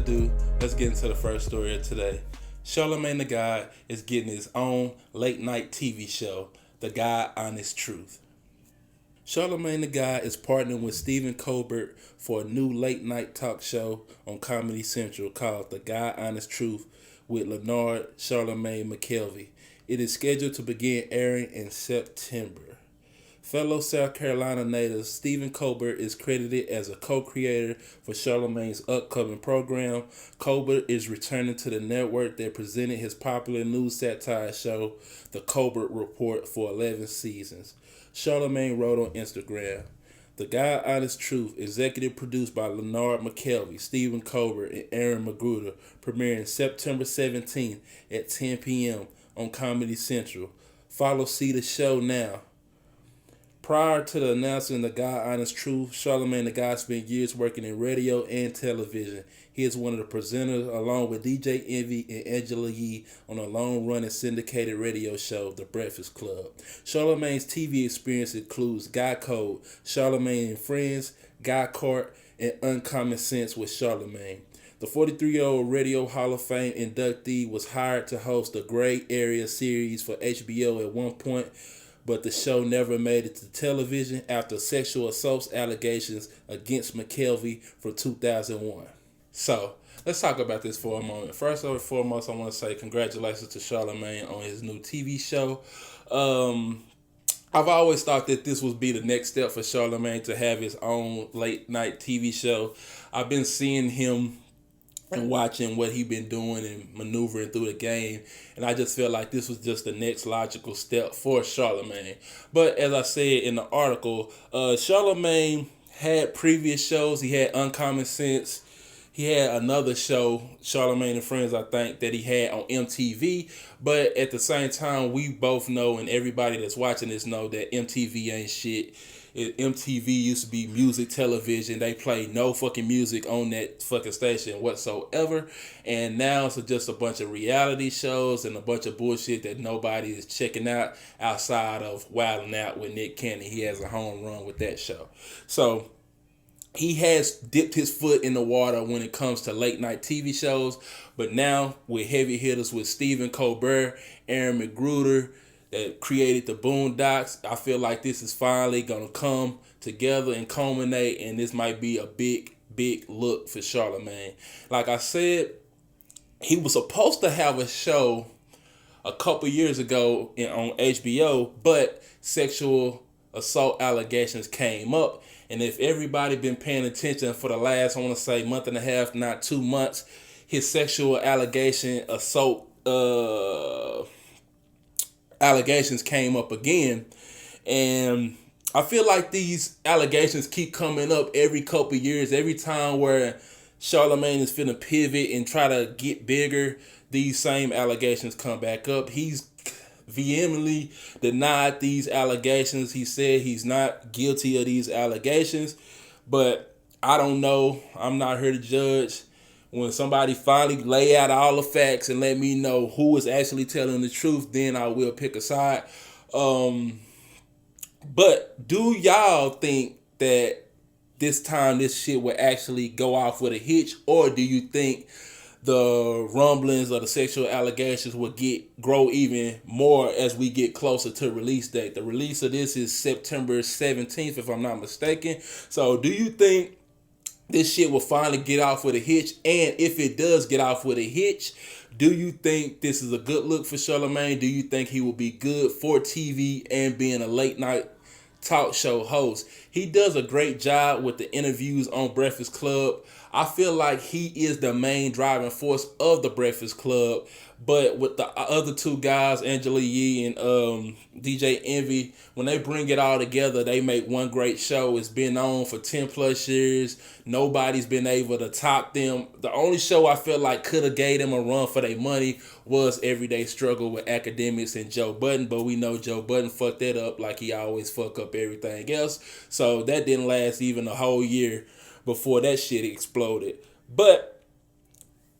ado, let's get into the first story of today. Charlamagne The God is getting his own late night TV show, The God Honest Truth. Charlamagne The God is partnering with Stephen Colbert for a new late night talk show on Comedy Central called The God Honest Truth with Leonard Charlamagne McKelvey. It is scheduled to begin airing in September. Fellow South Carolina native Stephen Colbert is credited as a co-creator for Charlamagne's upcoming program. Colbert is returning to the network that presented his popular news satire show, The Colbert Report, for 11 seasons. Charlamagne wrote on Instagram, "The God Honest Truth, executive produced by Leonard McKelvey, Stephen Colbert, and Aaron Magruder, premiering September 17th at 10 p.m. on Comedy Central. Follow See the Show now." Prior to the announcing The God Honest Truth, Charlamagne The God spent years working in radio and television. He is one of the presenters, along with DJ Envy and Angela Yee, on a long-running syndicated radio show, The Breakfast Club. Charlamagne's TV experience includes Guy Code, Charlamagne and Friends, Guy Court, and Uncommon Sense with Charlamagne. The 43-year-old Radio Hall of Fame inductee was hired to host the Gray Area series for HBO at one point, but the show never made it to television after sexual assault allegations against McKelvey from 2001. So, let's talk about this for a moment. First and foremost, I want to say congratulations to Charlamagne on his new TV show. I've always thought that this would be the next step for Charlamagne to have his own late night TV show. I've been seeing him and watching what he's been doing and maneuvering through the game, and I just felt like this was just the next logical step for Charlamagne. But as I said in the article, Charlamagne had previous shows. He had Uncommon Sense. He had another show, Charlamagne and Friends, I think, that he had on MTV. But at the same time, we both know, and everybody that's watching this know, that MTV ain't shit. MTV used to be music television. They play no fucking music on that fucking station whatsoever. And now it's just a bunch of reality shows and a bunch of bullshit that nobody is checking out outside of Wildin' Out with Nick Cannon. He has a home run with that show. So he has dipped his foot in the water when it comes to late night TV shows. But now with heavy hitters with Stephen Colbert, Aaron Magruder, that created the Boondocks, I feel like this is finally going to come together and culminate, and this might be a big, big look for Charlamagne. Like I said, he was supposed to have a show a couple years ago on HBO, but sexual assault allegations came up, and if everybody been paying attention for the last, I want to say, month and a half, not 2 months, his sexual assault allegations came up again, and I feel like these allegations keep coming up every couple years. Every time where Charlamagne is finna pivot and try to get bigger, these same allegations come back up. He's vehemently denied these allegations. He said he's not guilty of these allegations, but I don't know. I'm not here to judge. When somebody finally lay out all the facts and let me know who is actually telling the truth, then I will pick a side. But do y'all think that this time this shit will actually go off with a hitch, or do you think the rumblings of the sexual allegations will grow even more as we get closer to release date? The release of this is September 17th, if I'm not mistaken. So do you think this shit will finally get off with a hitch? And if it does get off with a hitch, do you think this is a good look for Charlamagne? Do you think he will be good for TV and being a late night talk show host? He does a great job with the interviews on Breakfast Club. I feel like he is the main driving force of the Breakfast Club. But with the other two guys, Angela Yee and DJ Envy, when they bring it all together, they make one great show. It's been on for 10 plus years. Nobody's been able to top them. The only show I feel like could have gave them a run for their money was Everyday Struggle with Academics and Joe Budden. But we know Joe Budden fucked that up like he always fuck up everything else. So that didn't last even a whole year before that shit exploded. But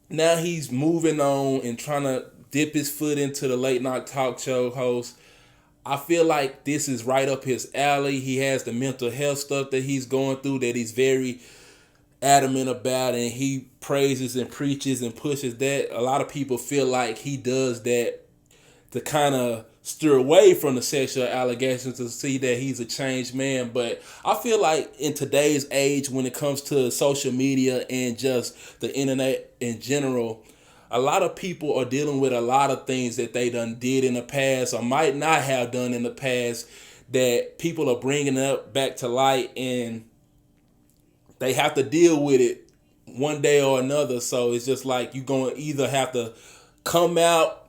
now he's moving on and trying to dip his foot into the late night talk show host. I feel like this is right up his alley. He has the mental health stuff that he's going through that he's very adamant about, and he praises and preaches and pushes that. A lot of people feel like he does that to kind of steer away from the sexual allegations, to see that he's a changed man. But I feel like in today's age, when it comes to social media and just the internet in general, a lot of people are dealing with a lot of things that they done did in the past or might not have done in the past, that people are bringing up back to light, and they have to deal with it one day or another. So it's just like you're going to either have to come out,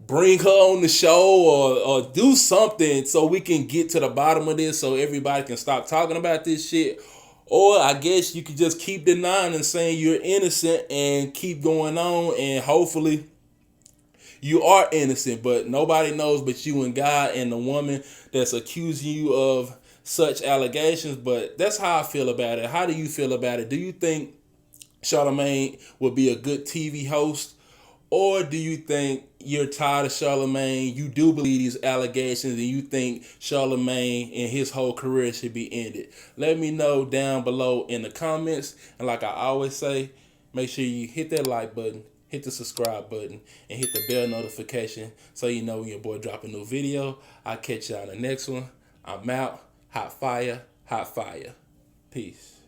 bring her on the show, or do something so we can get to the bottom of this, so everybody can stop talking about this shit. Or I guess you could just keep denying and saying you're innocent and keep going on, and hopefully you are innocent, but nobody knows but you and God and the woman that's accusing you of such allegations. But that's how I feel about it. How do you feel about it? Do you think Charlamagne would be a good TV host? Or do you think you're tired of Charlamagne, you do believe these allegations, and you think Charlamagne and his whole career should be ended? Let me know down below in the comments. And like I always say, make sure you hit that like button, hit the subscribe button, and hit the bell notification so you know when your boy drop a new video. I'll catch y'all in the next one. I'm out. Hot fire, hot fire. Peace.